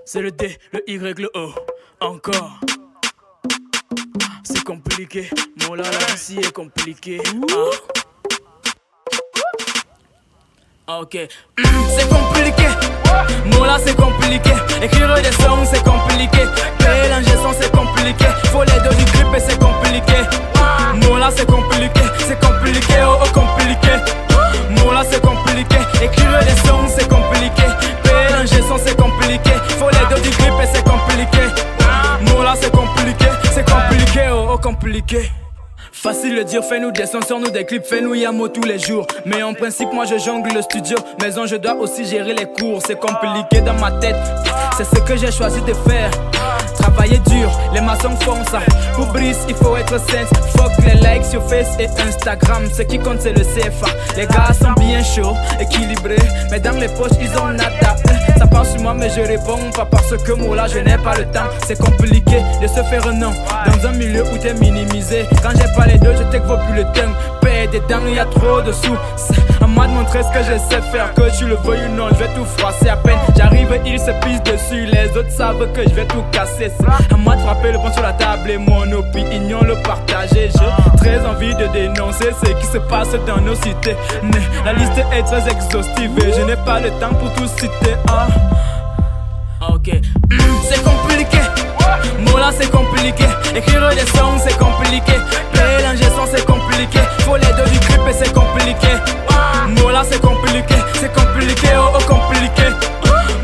C'est le D, le Y, le O. Encore. C'est compliqué. Mon là, la vie est compliquée. Ok. C'est compliqué. Mon là, c'est compliqué. Écrire des sons, c'est compliqué. Mélanger son, c'est compliqué. Faut les deux du clip et c'est compliqué. Mon là, c'est compliqué. C'est compliqué, oh, oh, compliqué. Mon là, c'est compliqué. Écrire des sons, c'est compliqué. Mélanger son, c'est compliqué. Faut les deux du clip et c'est compliqué. Mon là, c'est compliqué, oh, oh, compliqué. Facile de dire, fais-nous des sons, sors-nous des clips, fais-nous Yamo tous les jours. Mais en principe, moi je jongle le studio. Maison, je dois aussi gérer les cours. C'est compliqué dans ma tête, c'est ce que j'ai choisi de faire. Travailler dur, les maçons font ça. Pour Brice, il faut être sense. Fuck les likes sur Face et Instagram. Ce qui compte, c'est le CFA. Les gars sont bien chauds, équilibrés. Mais dans les poches, ils ont nada. Ça part sur moi, mais je réponds pas parce que moi là, je n'ai pas le temps. C'est compliqué de se faire un nom dans un milieu où t'es minimisé. Quand j'ai pas les deux, je t'ai vaut plus le temps. Paye des dents, y a trop de sous. À moi de montrer ce que je sais faire. Que tu le veuilles ou non, je vais tout froisser à peine. J'arrive, ils se pissent dessus. Les autres savent que je vais tout casser. À moi de frapper le poing sur la table et mon opinion le partager. J'ai très envie de dénoncer ce qui se passe dans nos cités. Mais la liste est très exhaustive et je n'ai pas le temps pour tout citer. Ok, c'est compliqué. Moi là c'est compliqué. Écrire des sons c'est compliqué. Mélanger son c'est compliqué. Faut les deux du clip et c'est compliqué. Moi là c'est compliqué. C'est compliqué, oh oh compliqué.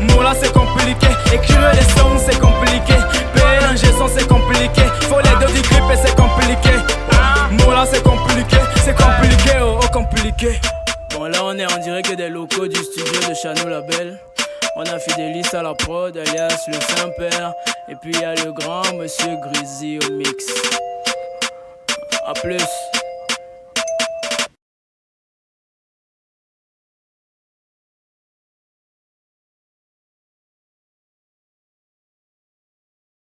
Moi là c'est compliqué. Écrire des sons c'est compliqué. Mélanger son c'est compliqué. Faut les deux du clip et c'est compliqué. Moi là c'est compliqué. C'est compliqué, oh oh compliqué. Bon là on est en direct des locaux du studio de Chano Label. On a Fidélis à la prod, alias le Saint-Père. Et puis il y a le grand monsieur Grizzly au mix. A plus.